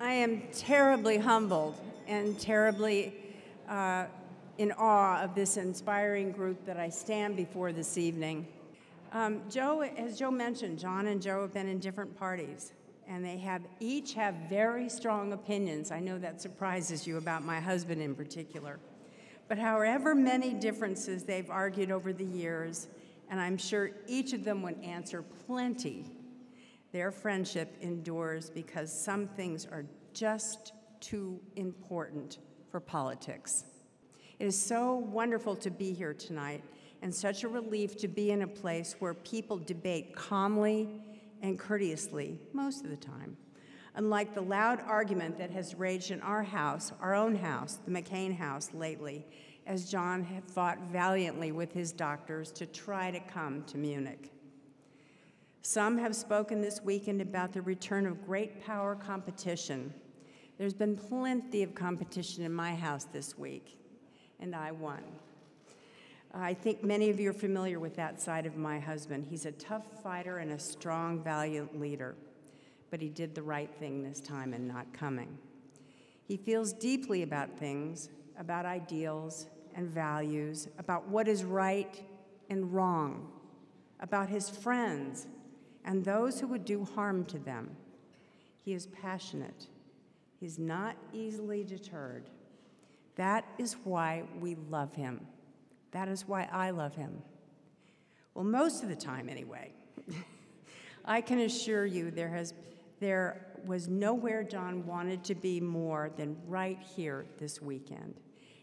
I am terribly humbled and terribly in awe of this inspiring group that I stand before this evening. As Joe mentioned, John and Joe have been in different parties, and they each have very strong opinions. I know that surprises you about my husband in particular. But however many differences they've argued over the years, and I'm sure each of them would answer plenty, their friendship endures because some things are just too important for politics. It is so wonderful to be here tonight, and such a relief to be in a place where people debate calmly and courteously most of the time, unlike the loud argument that has raged in our house, our own house, the McCain house lately, as John had fought valiantly with his doctors to try to come to Munich. Some have spoken this weekend about the return of great power competition. There's been plenty of competition in my house this week, and I won. I think many of you are familiar with that side of my husband. He's a tough fighter and a strong, valiant leader, but he did the right thing this time in not coming. He feels deeply about things, about ideals and values, about what is right and wrong, about his friends and those who would do harm to them. He is passionate. He's not easily deterred. That is why we love him. That is why I love him. Well, most of the time anyway. I can assure you there was nowhere John wanted to be more than right here this weekend.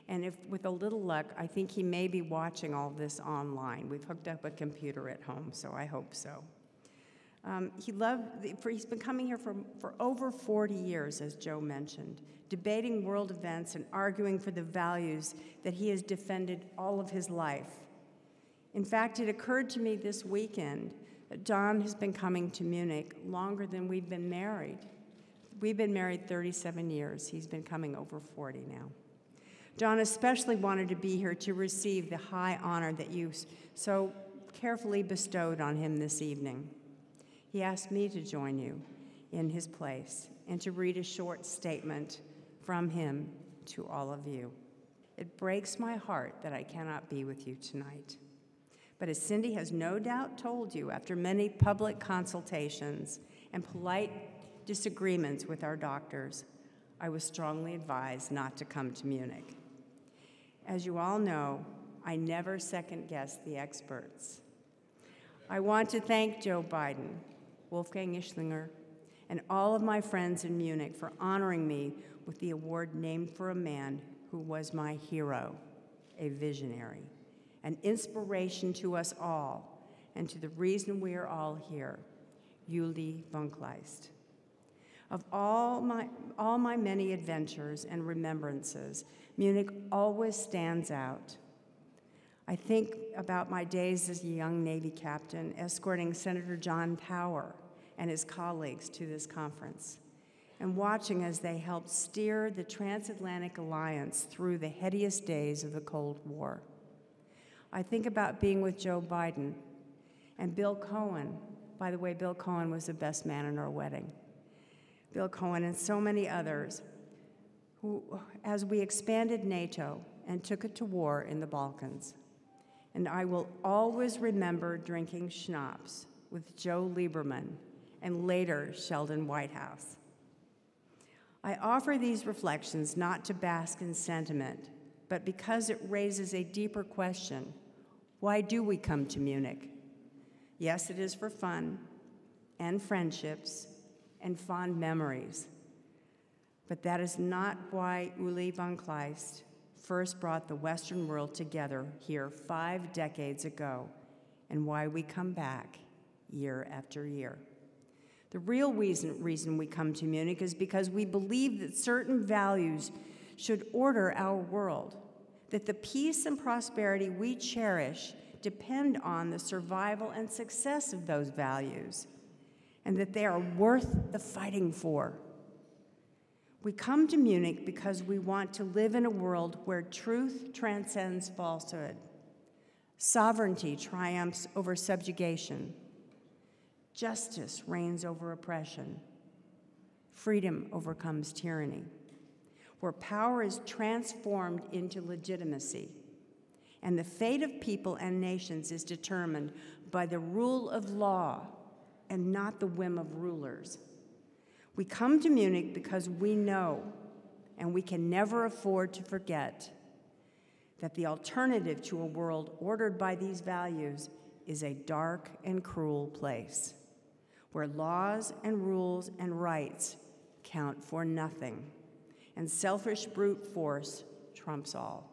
And if, with a little luck, I think he may be watching all this online. We've hooked up a computer at home, so I hope so. He's been coming here for over 40 years, as Joe mentioned, debating world events and arguing for the values that he has defended all of his life. In fact, it occurred to me this weekend that John has been coming to Munich longer than we've been married. We've been married 37 years. He's been coming over 40 now. John especially wanted to be here to receive the high honor that you so carefully bestowed on him this evening. He asked me to join you in his place and to read a short statement from him to all of you. It breaks my heart that I cannot be with you tonight. But as Cindy has no doubt told you, after many public consultations and polite disagreements with our doctors, I was strongly advised not to come to Munich. As you all know, I never second-guess the experts. I want to thank Joe Biden, Wolfgang Ischlinger, and all of my friends in Munich for honoring me with the award named for a man who was my hero, a visionary, an inspiration to us all, and to the reason we are all here, Ewald von Kleist. Of all my many adventures and remembrances, Munich always stands out. I think about my days as a young Navy captain escorting Senator John Tower and his colleagues to this conference, and watching as they helped steer the transatlantic alliance through the headiest days of the Cold War. I think about being with Joe Biden and Bill Cohen. By the way, Bill Cohen was the best man in our wedding. Bill Cohen and so many others who, as we expanded NATO and took it to war in the Balkans. And I will always remember drinking schnapps with Joe Lieberman and later Sheldon Whitehouse. I offer these reflections not to bask in sentiment, but because it raises a deeper question. Why do we come to Munich? Yes, it is for fun and friendships and fond memories. But that is not why Ewald von Kleist first brought the Western world together here 5 decades ago, and why we come back year after year. The real reason we come to Munich is because we believe that certain values should order our world, that the peace and prosperity we cherish depend on the survival and success of those values, and that they are worth the fighting for. We come to Munich because we want to live in a world where truth transcends falsehood, sovereignty triumphs over subjugation, justice reigns over oppression, freedom overcomes tyranny, where power is transformed into legitimacy, and the fate of people and nations is determined by the rule of law and not the whim of rulers. We come to Munich because we know, and we can never afford to forget, that the alternative to a world ordered by these values is a dark and cruel place, where laws and rules and rights count for nothing, and selfish brute force trumps all.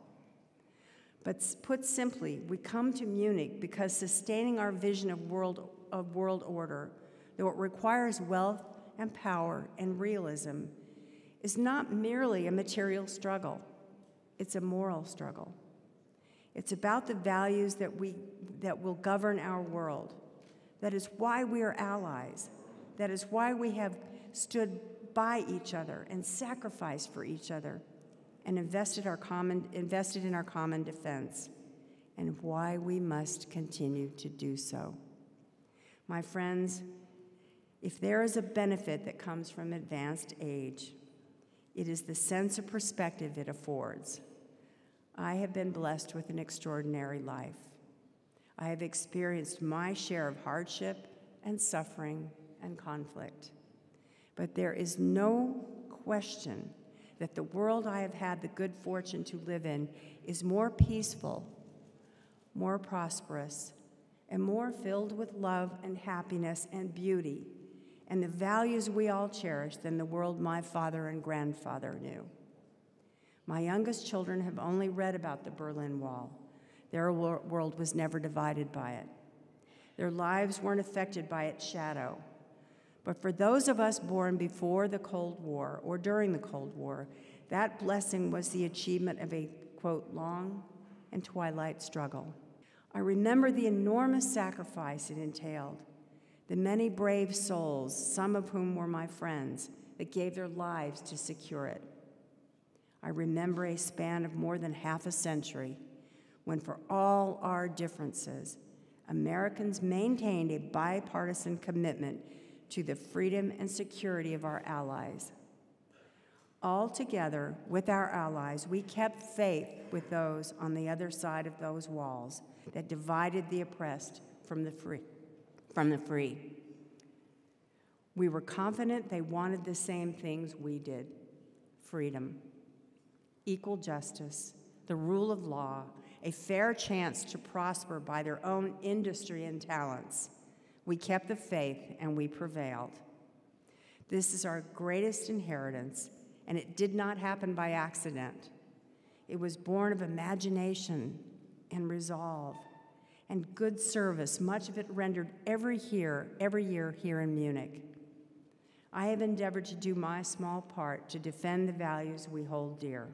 But put simply, we come to Munich because sustaining our vision of world order, though it requires wealth and power and realism, is not merely a material struggle. It's a moral struggle. It's about the values that will govern our world. That is why we are allies. That is why we have stood by each other and sacrificed for each other and invested in our common defense, and why we must continue to do so. My friends, if there is a benefit that comes from advanced age, it is the sense of perspective it affords. I have been blessed with an extraordinary life. I have experienced my share of hardship and suffering and conflict. But there is no question that the world I have had the good fortune to live in is more peaceful, more prosperous, and more filled with love and happiness and beauty and the values we all cherish than the world my father and grandfather knew. My youngest children have only read about the Berlin Wall. Their world was never divided by it. Their lives weren't affected by its shadow. But for those of us born before the Cold War or during the Cold War, that blessing was the achievement of a, quote, long and twilight struggle. I remember the enormous sacrifice it entailed, the many brave souls, some of whom were my friends, that gave their lives to secure it. I remember a span of more than half a century when, for all our differences, Americans maintained a bipartisan commitment to the freedom and security of our allies. All together, with our allies, we kept faith with those on the other side of those walls that divided the oppressed from the free. We were confident they wanted the same things we did: freedom, equal justice, the rule of law, a fair chance to prosper by their own industry and talents. We kept the faith, and we prevailed. This is our greatest inheritance, and it did not happen by accident. It was born of imagination and resolve and good service, much of it rendered every year here in Munich. I have endeavored to do my small part to defend the values we hold dear,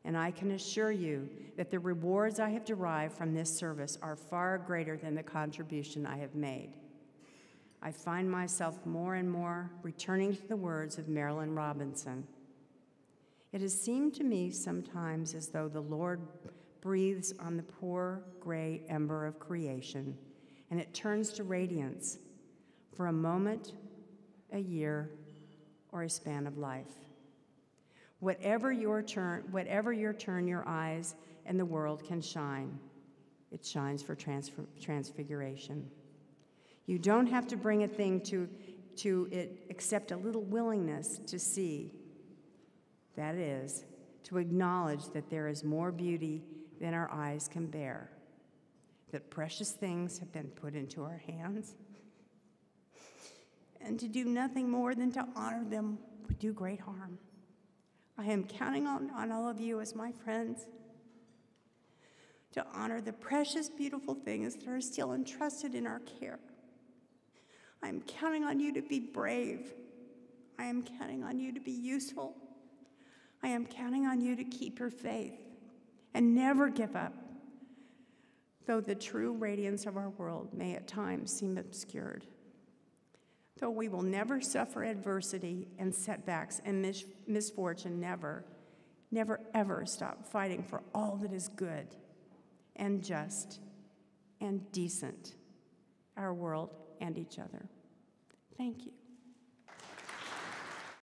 and I can assure you that the rewards I have derived from this service are far greater than the contribution I have made. I find myself more and more returning to the words of Marilyn Robinson. It has seemed to me sometimes as though the Lord breathes on the poor gray ember of creation, and it turns to radiance for a moment, a year, or a span of life. Whatever your turn your eyes and the world can shine, it shines for transfiguration. You don't have to bring a thing to it except a little willingness to see. That is, to acknowledge that there is more beauty than our eyes can bear, that precious things have been put into our hands, and to do nothing more than to honor them would do great harm. I am counting on all of you as my friends to honor the precious, beautiful things that are still entrusted in our care. I am counting on you to be brave. I am counting on you to be useful. I am counting on you to keep your faith and never give up, though the true radiance of our world may at times seem obscured. Though we will never suffer adversity and setbacks and misfortune, never ever stop fighting for all that is good and just and decent, our world and each other. Thank you.